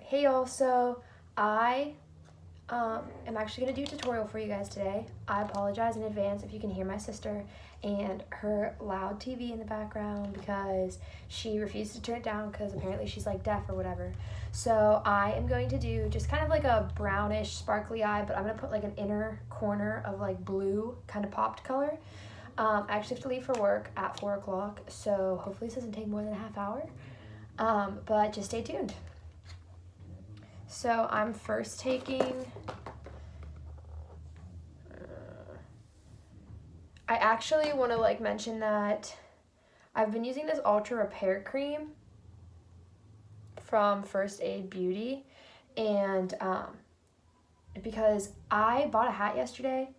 Hey y'all, so I am actually going to do a tutorial for you guys today. I apologize in advance if you can hear my sister and her loud TV in the background because she refused to turn it down because apparently she's like deaf or whatever. So I am going to do just kind of like a brownish sparkly eye, but I'm going to put like an inner corner of like blue kind of popped color. I actually have to leave for work at 4 o'clock, so hopefully this doesn't take more than a half hour, but just stay tuned. So I'm first taking, I actually want to like mention that I've been using this Ultra Repair Cream from First Aid Beauty, and because I bought a hat yesterday,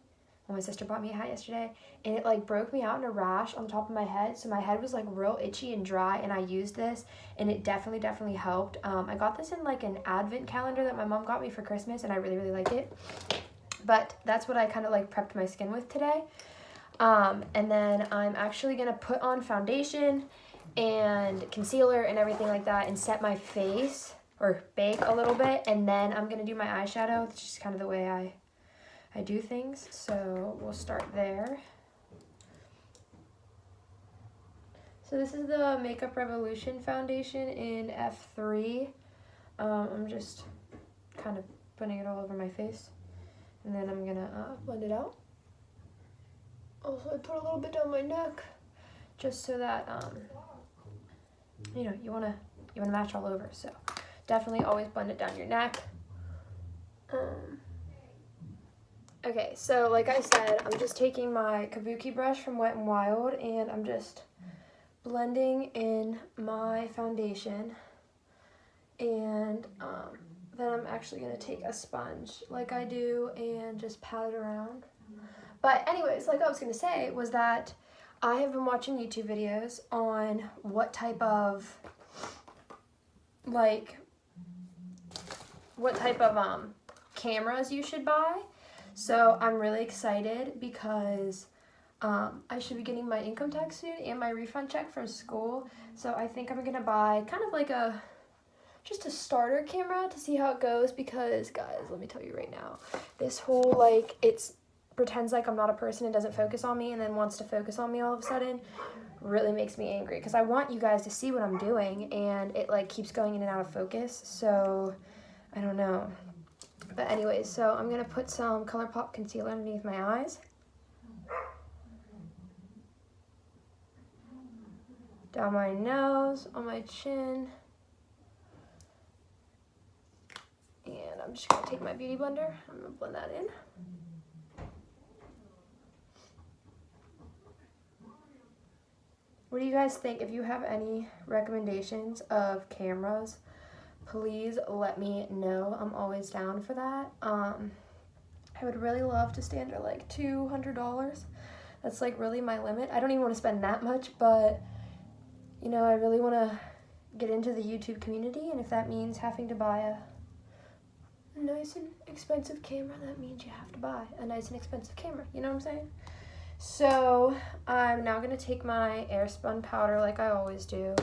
well, my sister bought me a hat yesterday, and it like broke me out in a rash on the top of my head, so my head was like real itchy and dry, and I used this and it definitely helped. I got this in like an advent calendar that my mom got me for Christmas, and I really like it, but that's what I kind of like prepped my skin with today. And then I'm actually gonna put on foundation and concealer and everything like that and set my face or bake a little bit, and then I'm gonna do my eyeshadow. It's just kind of the way I do things, so we'll start there. So this is the Makeup Revolution foundation in F3. I'm just kind of putting it all over my face, and then I'm gonna blend it out. Also, I put a little bit down my neck, just so that you know, you wanna match all over. So definitely always blend it down your neck. Okay, so like I said, I'm just taking my kabuki brush from Wet n Wild, and I'm just blending in my foundation, and then I'm actually going to take a sponge like I do and just pat it around. But anyways, like I was going to say was that I have been watching YouTube videos on what type of cameras you should buy. So I'm really excited because I should be getting my income tax soon and my refund check from school. So I think I'm gonna buy kind of like just a starter camera to see how it goes, because guys, let me tell you right now, this whole like it pretends like I'm not a person and doesn't focus on me and then wants to focus on me all of a sudden really makes me angry, because I want you guys to see what I'm doing and it like keeps going in and out of focus. So I don't know. But anyways, so I'm going to put some ColourPop concealer underneath my eyes. Down my nose, on my chin. And I'm just going to take my beauty blender. I'm going to blend that in. What do you guys think? If you have any recommendations of cameras, please let me know. I'm always down for that. I would really love to stay under like $200. That's like really my limit. I don't even want to spend that much, but you know, I really want to get into the YouTube community, and if that means having to buy a nice and expensive camera, that means you have to buy a nice and expensive camera. You know what I'm saying? So I'm now going to take my airspun powder like I always do.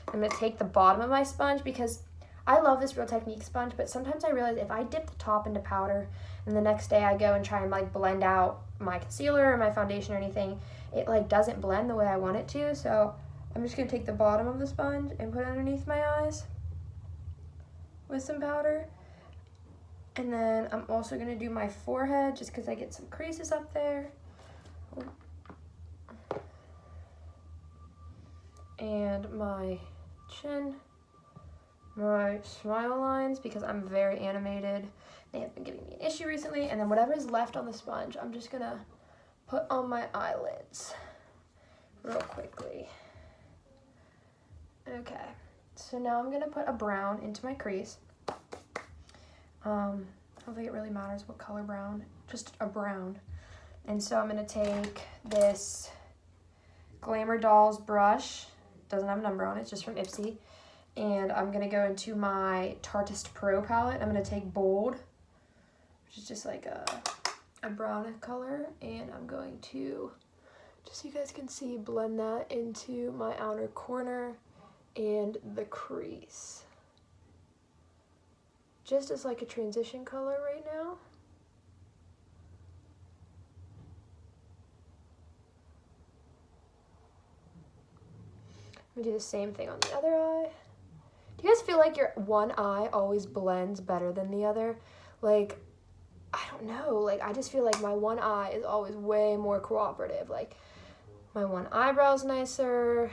I'm going to take the bottom of my sponge, because I love this Real Technique sponge, but sometimes I realize if I dip the top into powder and the next day I go and try and like blend out my concealer or my foundation or anything, it like doesn't blend the way I want it to. So I'm just going to take the bottom of the sponge and put it underneath my eyes with some powder. And then I'm also going to do my forehead just because I get some creases up there. And my chin. My smile lines, because I'm very animated. They have been giving me an issue recently. And then whatever is left on the sponge, I'm just gonna put on my eyelids real quickly. Okay, so now I'm gonna put a brown into my crease. I don't think it really matters what color brown, just a brown. And so I'm gonna take this Glamour Dolls brush. Doesn't have a number on it, it's just from Ipsy. And I'm going to go into my Tarteist Pro palette. I'm going to take Bold, which is just like a brown color. And I'm going to, just so you guys can see, blend that into my outer corner and the crease. just as like a transition color right now. I'm gonna do the same thing on the other eye. Do you guys feel like your one eye always blends better than the other? Like, I don't know, like I just feel like my one eye is always way more cooperative. Like my one eyebrow's nicer,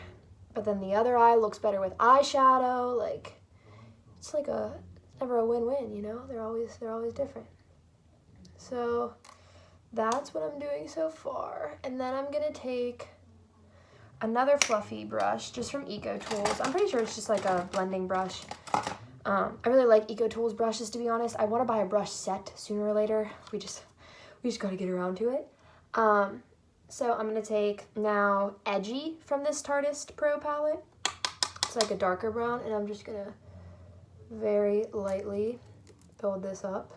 but then the other eye looks better with eyeshadow. Like it's like never a win-win, you know? They're always different. So that's what I'm doing so far. And then I'm gonna take another fluffy brush just from Eco Tools. I'm pretty sure it's just like a blending brush. I really like Eco Tools brushes, to be honest. I want to buy a brush set sooner or later. We just got to get around to it. So I'm going to take now Edgy from this Tarteist Pro palette. It's like a darker brown, and I'm just going to very lightly build this up.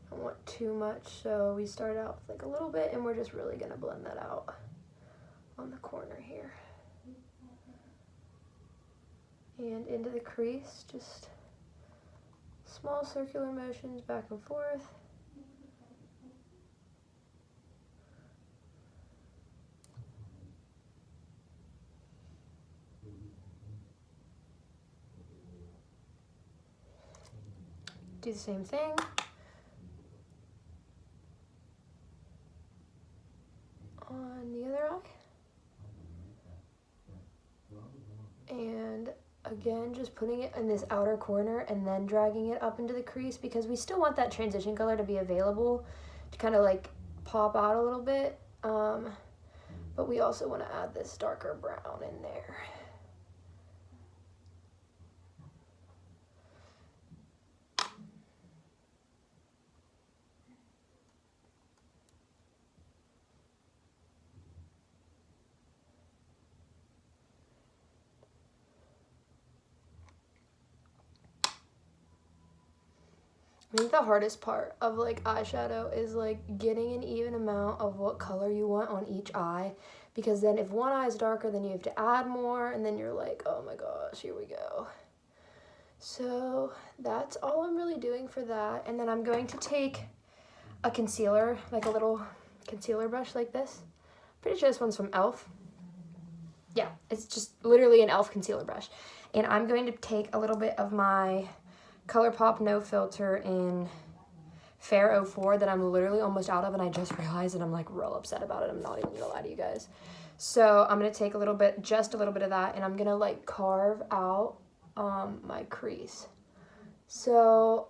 I don't want too much, so we start out with like a little bit, and we're just really going to blend that out on the corner here. And into the crease, just small circular motions back and forth. Do the same thing. On the other eye. And again, just putting it in this outer corner and then dragging it up into the crease, because we still want that transition color to be available to kind of like pop out a little bit. But we also want to add this darker brown in there. I think the hardest part of like eyeshadow is like getting an even amount of what color you want on each eye, because then if one eye is darker, then you have to add more, and then you're like, oh my gosh, here we go. So that's all I'm really doing for that. And then I'm going to take a concealer, like a little concealer brush like this. Pretty sure this one's from e.l.f. Yeah, it's just literally an e.l.f. concealer brush. And I'm going to take a little bit of my ColourPop No Filter in Fair 04 that I'm literally almost out of, and I just realized, and I'm like real upset about it. I'm not even gonna lie to you guys. So I'm gonna take a little bit, just a little bit of that, and I'm gonna like carve out my crease. So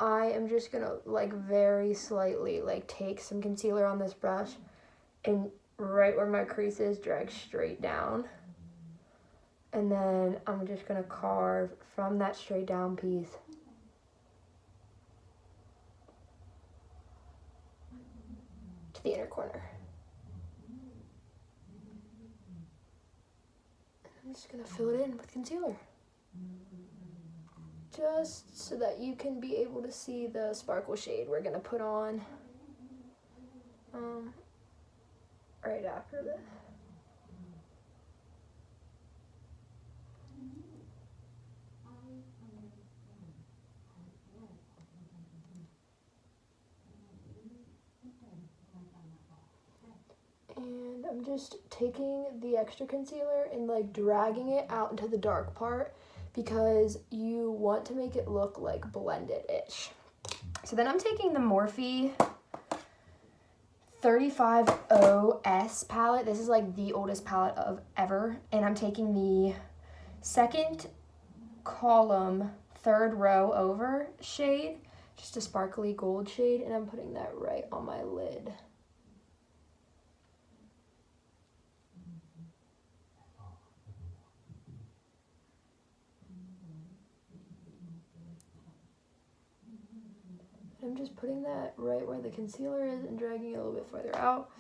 I am just gonna like very slightly like take some concealer on this brush, and right where my crease is, drag straight down. And then I'm just going to carve from that straight down piece to the inner corner. I'm just going to fill it in with concealer, just so that you can be able to see the sparkle shade we're going to put on right after this. And I'm just taking the extra concealer and like dragging it out into the dark part, because you want to make it look like blended-ish. So then I'm taking the Morphe 350S palette. This is like the oldest palette of ever. And I'm taking the second column, third row over shade, just a sparkly gold shade, and I'm putting that right on my lid. I'm just putting that right where the concealer is and dragging it a little bit further out.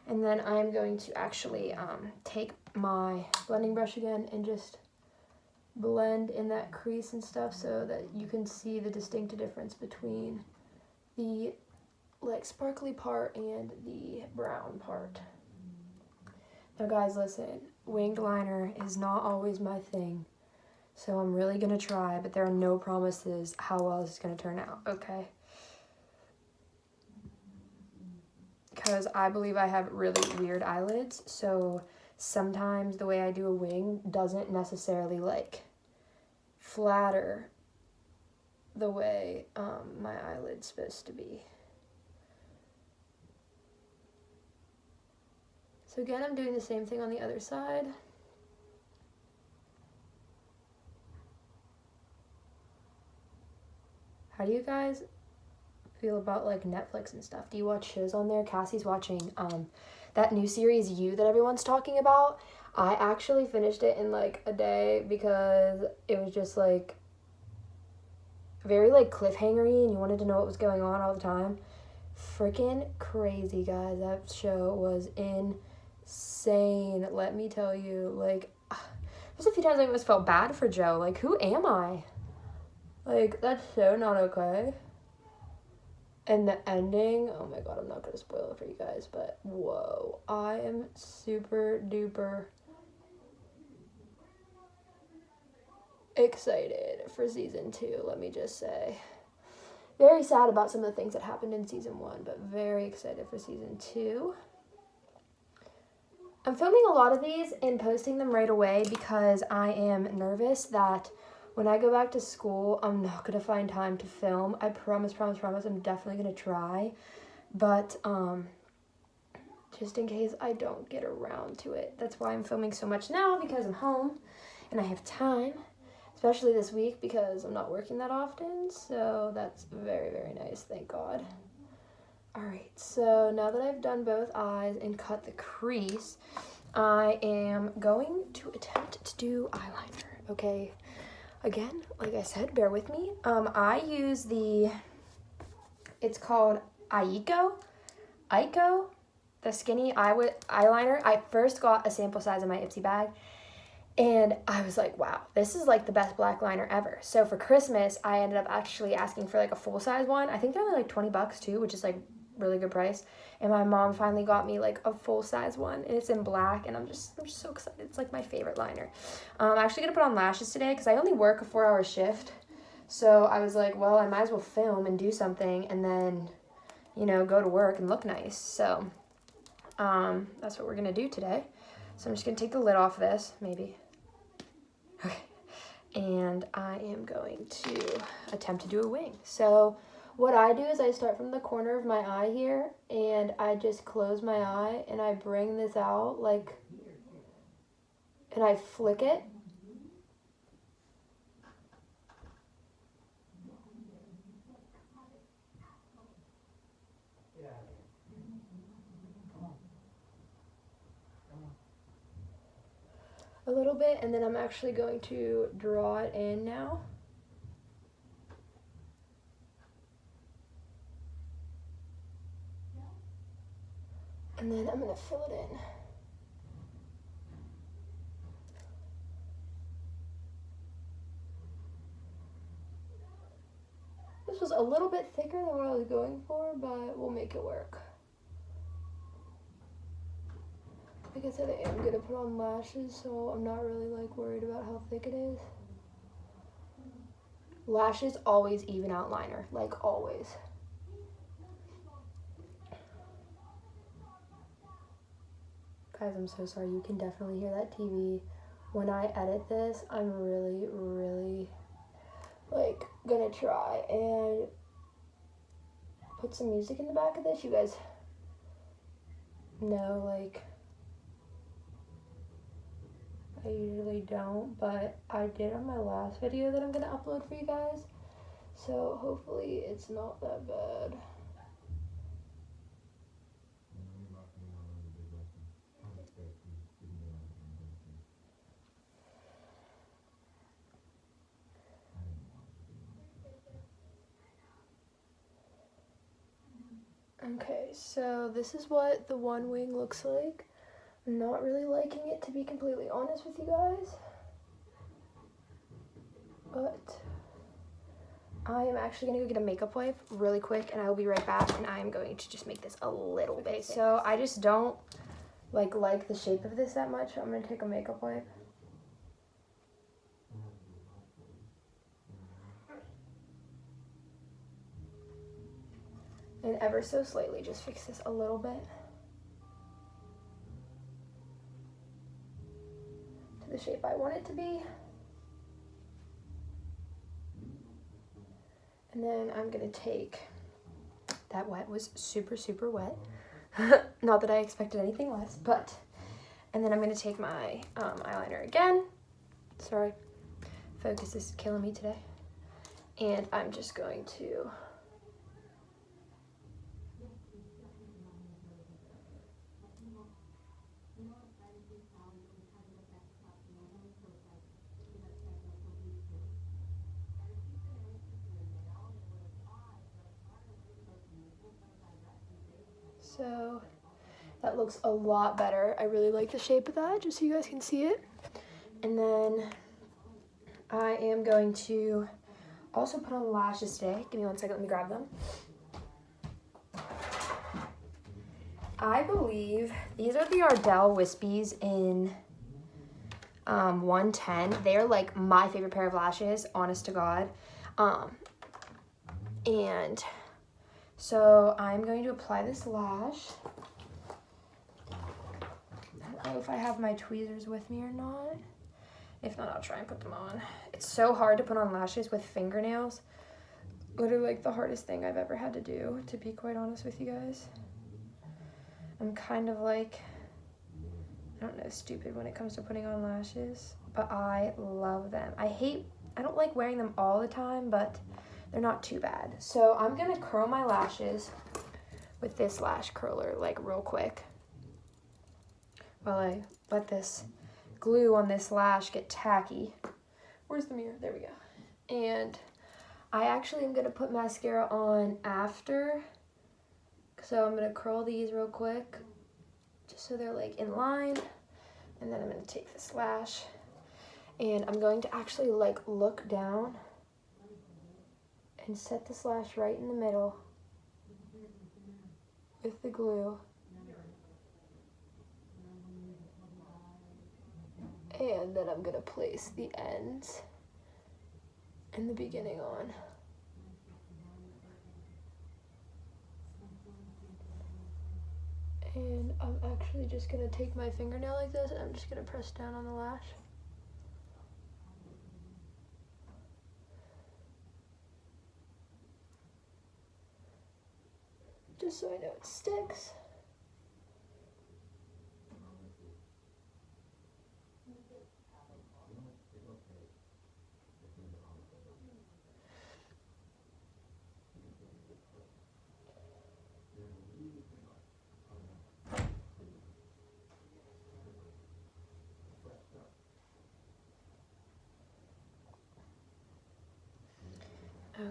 And then I'm going to actually take my blending brush again and just blend in that crease and stuff, so that you can see the distinct difference between the like sparkly part and the brown part. Now guys, listen, winged liner is not always my thing. So I'm really gonna try, but there are no promises how well this is gonna turn out, okay? Because I believe I have really weird eyelids, so sometimes the way I do a wing doesn't necessarily like flatter the way my eyelid's supposed to be. So again, I'm doing the same thing on the other side. How do you guys feel about like Netflix and stuff? Do you watch shows on there? Cassie's watching that new series You that everyone's talking about. I actually finished it in like a day because it was just like very like cliffhangery and you wanted to know what was going on all the time. Freaking crazy, guys. That show was insane, let me tell you. Like, there's a few times I almost felt bad for Joe. Like, who am I? Like, that's so not okay. And the ending, oh my god, I'm not gonna spoil it for you guys, but whoa, I am super duper excited for season 2, let me just say. Very sad about some of the things that happened in season 1, but very excited for season 2. I'm filming a lot of these and posting them right away because I am nervous that when I go back to school, I'm not going to find time to film. I promise, I'm definitely going to try. But just in case I don't get around to it. That's why I'm filming so much now, because I'm home and I have time. Especially this week because I'm not working that often. So that's very, very nice, thank God. Alright, so now that I've done both eyes and cut the crease, I am going to attempt to do eyeliner, okay? Again, like I said, bear with me. I use it's called Aiko, the skinny eyeliner. I first got a sample size in my Ipsy bag, and I was like, wow, this is like the best black liner ever. So for Christmas, I ended up actually asking for like a full-size one. I think they're only like 20 bucks too, which is like really good price. And my mom finally got me like a full-size one, and it's in black, and I'm just so excited. It's like my favorite liner. I'm actually gonna put on lashes today because I only work a 4-hour shift. So I was like, well, I might as well film and do something and then, you know, go to work and look nice. So that's what we're gonna do today. So I'm just gonna take the lid off this, maybe. Okay. And I am going to attempt to do a wing. So what I do is I start from the corner of my eye here, and I just close my eye, and I bring this out, like, and I flick it. A little bit, and then I'm actually going to draw it in now. And then I'm going to fill it in. This was a little bit thicker than what I was going for, but we'll make it work. Like I said, I am going to put on lashes, so I'm not really like worried about how thick it is. Lashes always even out liner, like always. Guys, I'm so sorry. You can definitely hear that TV. When I edit this, I'm really like gonna try and put some music in the back of this. You guys know, like, I usually don't, but I did on my last video that I'm gonna upload for you guys. So hopefully it's not that bad. Okay, so this is what the one wing looks like. I'm not really liking it, to be completely honest with you guys. But I am actually going to go get a makeup wipe really quick, and I will be right back, and I am going to just make this a little bit. So I just don't like the shape of this that much. I'm going to take a makeup wipe. And ever so slightly, just fix this a little bit to the shape I want it to be. And then I'm gonna take, that wet was super, super wet. Not that I expected anything less, but, and then I'm gonna take my eyeliner again. Sorry, focus is killing me today. And I'm just going to so that looks a lot better. I really like the shape of that, just so you guys can see it. And then I am going to also put on lashes today. Give me 1 second, let me grab them. I believe these are the Ardell Wispies in 110. They're like my favorite pair of lashes, honest to God. And so I'm going to apply this lash. I don't know if I have my tweezers with me or not. If not, I'll try and put them on. It's so hard to put on lashes with fingernails. Literally like the hardest thing I've ever had to do, to be quite honest with you guys. I'm kind of like, I don't know, stupid when it comes to putting on lashes, but I love them. I don't like wearing them all the time, but they're not too bad. So I'm gonna curl my lashes with this lash curler, like real quick, while I let this glue on this lash get tacky. Where's the mirror? There we go. And I actually am gonna put mascara on after. So I'm gonna curl these real quick, just so they're like in line. And then I'm gonna take this lash and I'm going to actually like look down and set this lash right in the middle with the glue. And then I'm gonna place the ends and the beginning on. And I'm actually just gonna take my fingernail like this and I'm just gonna press down on the lash. Just so I know it sticks.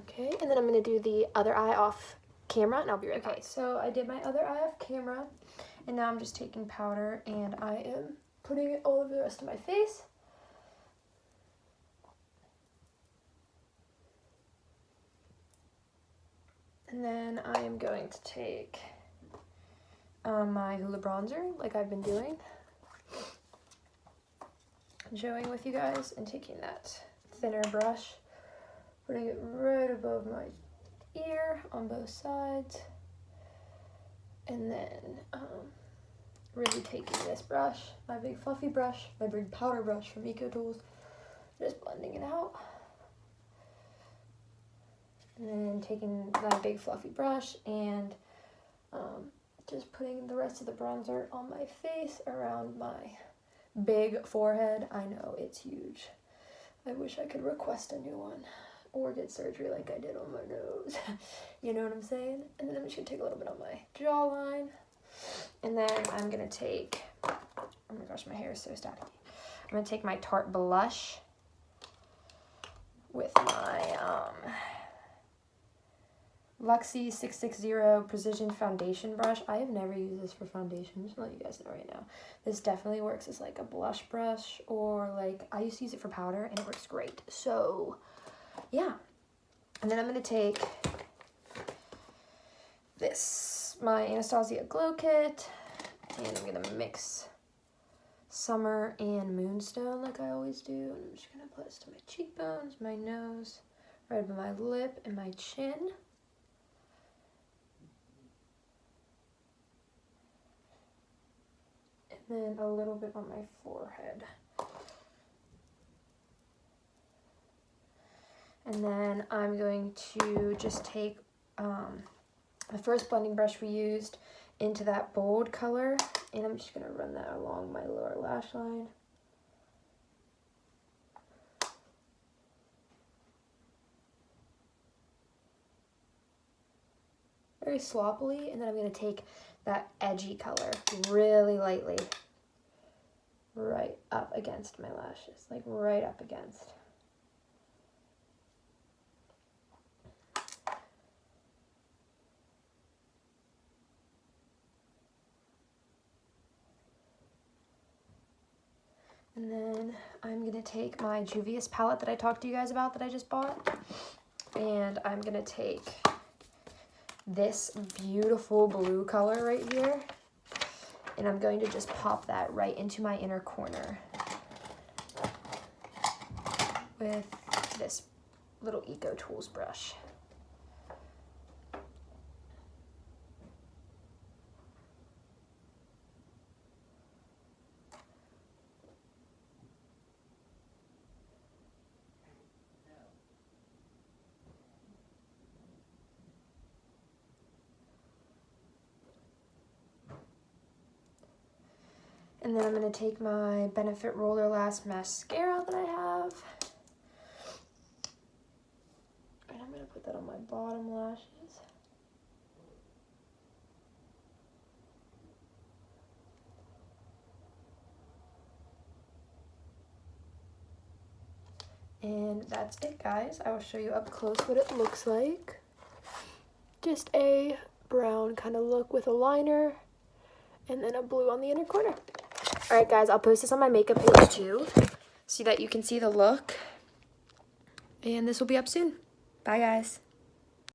Okay, and then I'm gonna do the other eye off camera and I'll be right back. Okay, so I did my other eye off camera and now I'm just taking powder and I am putting it all over the rest of my face. And then I am going to take my Hoola bronzer like I've been doing, showing with you guys, and taking that thinner brush, putting it right above my ear on both sides, and then really taking this brush, my big fluffy brush, my big powder brush from Eco Tools, just blending it out, and then taking my big fluffy brush and just putting the rest of the bronzer on my face around my big forehead. I know, it's huge. I wish I could request a new one or get surgery like I did on my nose. You know what I'm saying? And then I'm just gonna take a little bit on my jawline. And then I'm gonna take, oh my gosh, my hair is so staticky. I'm gonna take my Tarte blush with my Luxie 660 Precision Foundation Brush. I have never used this for foundation, just to let you guys know right now. This definitely works as like a blush brush, or like, I used to use it for powder and it works great. So yeah, and then I'm gonna take this, my Anastasia Glow Kit, and I'm gonna mix Summer and Moonstone like I always do. And I'm just gonna apply this to my cheekbones, my nose, right above my lip, and my chin. And then a little bit on my forehead. And then I'm going to just take the first blending brush we used into that bold color, and I'm just going to run that along my lower lash line. Very sloppily, and then I'm going to take that edgy color really lightly right up against my lashes, like right up against. And then I'm going to take my Juvia's palette that I talked to you guys about that I just bought. And I'm going to take this beautiful blue color right here. And I'm going to just pop that right into my inner corner with this little Eco Tools brush. And then I'm going to take my Benefit Roller Last mascara that I have. And I'm going to put that on my bottom lashes. And that's it, guys. I will show you up close what it looks like. Just a brown kind of look with a liner and then a blue on the inner corner. Alright guys, I'll post this on my makeup page too, so that you can see the look. And this will be up soon. Bye guys.